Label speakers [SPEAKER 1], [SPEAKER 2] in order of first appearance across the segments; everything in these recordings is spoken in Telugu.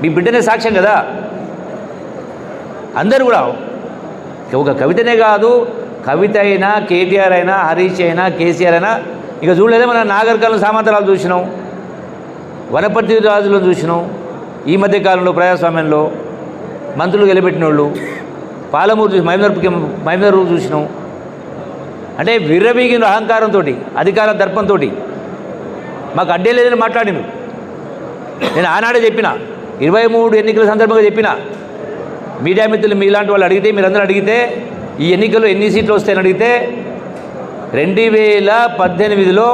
[SPEAKER 1] మీ బిడ్డనే సాక్ష్యం కదా. అందరూ కూడా ఒక కవితనే కాదు, కవిత అయినా, కేటీఆర్ అయినా, హరీష్ అయినా, కేసీఆర్ అయినా, ఇక చూడలేదే మన నాగరికాలను సామంతరాలు చూసినాం, వనపర్తి రాజులను చూసినాం, ఈ మధ్యకాలంలో ప్రజాస్వామ్యంలో మంత్రులు గెలిపెట్టిన వాళ్ళు, పాలమూరు చూసి మైమర్ చూసినాం. అంటే విర్రవీగిన అహంకారంతో, అధికార దర్పంతో మాకు అడ్డే లేదని మాట్లాడిను. నేను ఆనాడే చెప్పిన, 23 ఎన్నికల సందర్భంగా చెప్పిన, మీడియా మిత్రులు మీలాంటి వాళ్ళు అడిగితే, మీరందరూ అడిగితే ఈ ఎన్నికల్లో ఎన్ని సీట్లు వస్తాయని అడిగితే 2018లో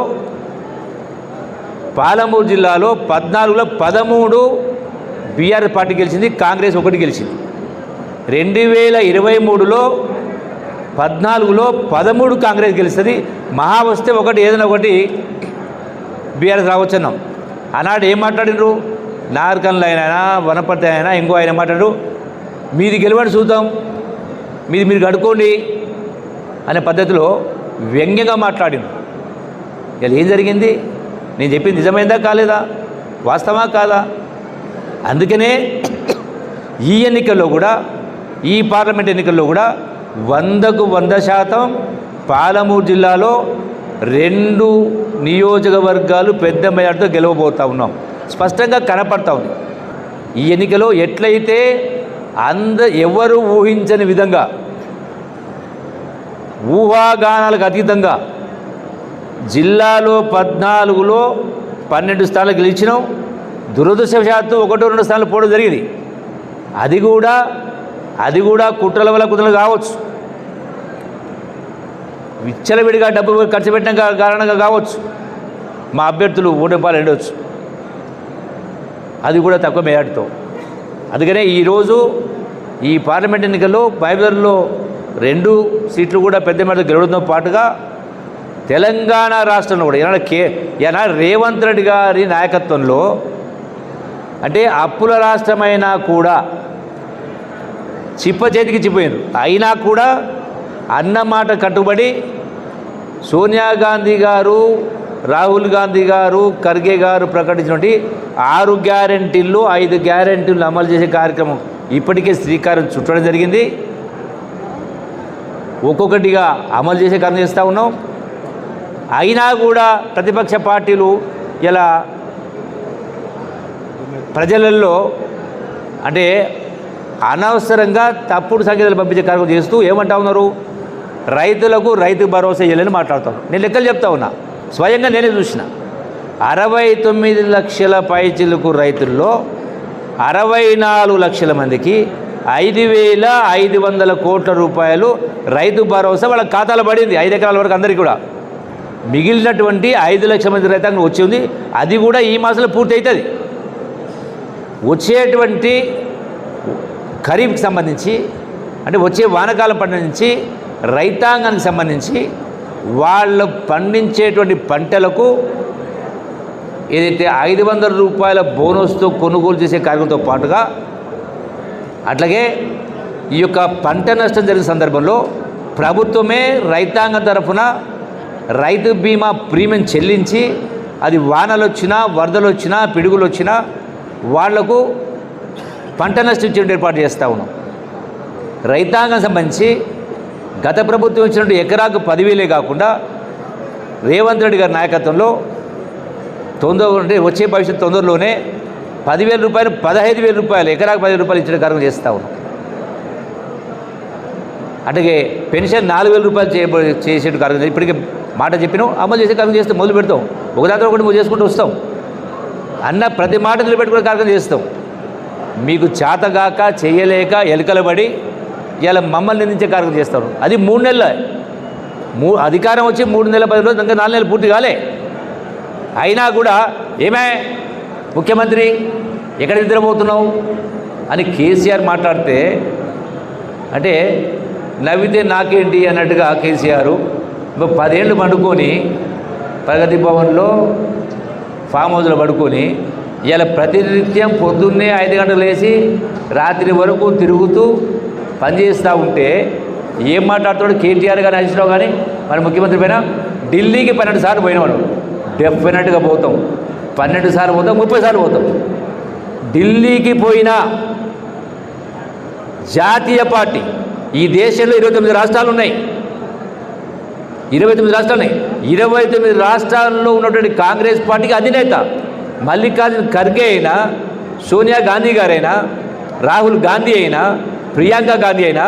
[SPEAKER 1] పాలమూరు జిల్లాలో 14లో 13 బీఆర్ఎస్ పార్టీ గెలిచింది, కాంగ్రెస్ 1 గెలిచింది. 2023లో 14లో 13 కాంగ్రెస్ గెలుస్తుంది. మహా వస్తే ఒకటి ఏదైనా ఒకటి బీఆర్ఎస్ రావచ్చున్నాం. ఆనాడు ఏం మాట్లాడినరు, నాగరికల్లో అయినా, వనపర్తి అయినా, ఇంకో ఆయన మాట్లాడు, మీది గెలవని చూద్దాం, మీరు కడుక్కోండి అనే పద్ధతిలో వ్యంగ్యంగా మాట్లాడిను. ఇలా ఏం జరిగింది, నేను చెప్పింది నిజమైందా కాలేదా, వాస్తవా కాదా? అందుకనే ఈ ఎన్నికల్లో కూడా, ఈ పార్లమెంట్ ఎన్నికల్లో కూడా 100కు 100% పాలమూరు జిల్లాలో 2 నియోజకవర్గాలు పెద్ద మెజార్టీతో గెలవబోతూ ఉన్నాం. స్పష్టంగా కనపడతా ఉంది. ఈ ఎన్నికలో ఎట్లయితే ఎవరు ఊహించని విధంగా, ఊహాగానాలకు అతీతంగా జిల్లాలో 14లో 12 స్థానాలు గెలిచినాం. దురదృష్టవశాత్తు 1-2 స్థానాలు పోవడం జరిగింది. అది కూడా కుట్రల వల్ల కుట్రలు కావచ్చు, విచ్చలవిడిగా డబ్బు ఖర్చు పెట్టిన కారణంగా కావచ్చు, మా అభ్యర్థులు ఓటమిపాలు ఎండవచ్చు, అది కూడా తక్కువ మేయాటితో. అందుకనే ఈరోజు ఈ పార్లమెంట్ ఎన్నికల్లో బైబర్లో 2 సీట్లు కూడా పెద్ద మేర గెలవడంతో పాటుగా తెలంగాణ రాష్ట్రంలో కూడా ఈనాడు రేవంత్ రెడ్డి గారి నాయకత్వంలో, అంటే అప్పుల రాష్ట్రమైనా కూడా చిప్ప చేతికి చిప్పోయారు, అయినా కూడా అన్నమాట కట్టుబడి సోనియా గాంధీ గారు, రాహుల్ గాంధీ గారు, ఖర్గే గారు ప్రకటించినటువంటి 6 గ్యారెంటీల్లో 5 గ్యారెంటీలు అమలు చేసే కార్యక్రమం ఇప్పటికే శ్రీకారం చుట్టడం జరిగింది. ఒక్కొక్కటిగా అమలు చేసే కార్యం చేస్తూ ఉన్నాం. అయినా కూడా ప్రతిపక్ష పార్టీలు ఇలా ప్రజలలో అంటే అనవసరంగా తప్పుడు సంకేతాలు పంపించే కార్యక్రమం చేస్తూ ఏమంటా ఉన్నారు, రైతులకు రైతు భరోసా ఇవ్వాలని మాట్లాడుతాను. నేను లెక్కలు చెప్తా ఉన్నా, స్వయంగా నేనే చూసిన. 69 లక్షల పైచిలకు రైతుల్లో 64 లక్షల మందికి 5,500 కోట్ల రూపాయలు రైతు భరోసా వాళ్ళ ఖాతాలో పడింది. 5 ఎకరాల వరకు అందరికీ కూడా. మిగిలినటువంటి 5 లక్షల మంది రైతాంగం వచ్చి ఉంది. అది కూడా ఈ మాసంలో పూర్తి అవుతుంది. వచ్చేటువంటి ఖరీఫ్కి సంబంధించి, అంటే వచ్చే వానకాలం పంట నుంచి రైతాంగానికి సంబంధించి వాళ్ళు పండించేటువంటి పంటలకు ఏదైతే 500 రూపాయల బోనస్తో కొనుగోలు చేసే కార్యక్రమంతో పాటుగా, అట్లాగే ఈ యొక్క పంట నష్టం జరిగిన సందర్భంలో ప్రభుత్వమే రైతాంగం తరఫున రైతు బీమా ప్రీమియం చెల్లించి, అది వానలు వచ్చినా, వరదలు వచ్చినా, పిడుగులు వచ్చినా వాళ్లకు పంట నష్టం ఇచ్చే ఏర్పాటు చేస్తూ ఉన్నాం. రైతాంగం సంబంధించి గత ప్రభుత్వం ఇచ్చినట్టు ఎకరాకు 10,000 కాకుండా రేవంత్ రెడ్డి గారి నాయకత్వంలో అంటే వచ్చే భవిష్యత్తు తొందరలోనే 10,000 రూపాయలు, 15,000 రూపాయలు, ఎకరాకు 10,000 రూపాయలు ఇచ్చే కార్యక్రమం చేస్తూ ఉన్నాం. అట్లాగే పెన్షన్ 4,000 రూపాయలు చేసే కార్యక్రమం ఇప్పటికే మాట చెప్పినాం, అమలు చేసే కార్యక్రమం చేస్తే మొదలు పెడతాం. ఒకదాంతో ఒకటి మొదలు చేసుకుంటూ వస్తాం. అన్న ప్రతి మాట నిలబెట్టుకునే కార్యక్రమం చేస్తాం. మీకు చేతగాక చేయలేక ఎలకలబడి ఇలా మమ్మల్ని నిందించే కార్యక్రమం చేస్తారు. అది 3 నెలల అధికారం వచ్చి 3 నెలల 10 రోజులు, ఇంకా 4 నెలలు పూర్తి కాలే. అయినా కూడా ఏమే ముఖ్యమంత్రి ఎక్కడ నిద్రపోతున్నావు అని కేసీఆర్ మాట్లాడితే, అంటే నవ్వితే నాకేంటి అన్నట్టుగా కేసీఆర్ 10 ఏళ్ళు పండుకొని ప్రగతి భవన్లో ఫామ్ హౌస్లో పడుకొని ఇలా ప్రతినిత్యం పొద్దున్నే 5 గంటలు లేచి రాత్రి వరకు తిరుగుతూ పనిచేస్తూ ఉంటే ఏం మాట్లాడుతాడు కేటీఆర్ కానీ హరీష్ రావు కానీ మన ముఖ్యమంత్రి పైన? ఢిల్లీకి 12 సార్లు పోయినవాడు. డెఫినెట్గా పోతాం. 12 సార్లు పోతాం, 30 సార్లు పోతాం. ఢిల్లీకి పోయిన జాతీయ పార్టీ, ఈ దేశంలో 29 రాష్ట్రాలు ఉన్నాయి, 29 రాష్ట్రాలు ఉన్నాయి. 29 రాష్ట్రాల్లో ఉన్నటువంటి కాంగ్రెస్ పార్టీకి అధినేత మల్లికార్జున ఖర్గే అయినా, సోనియా గాంధీ గారైనా, రాహుల్ గాంధీ అయినా, ప్రియాంక గాంధీ అయినా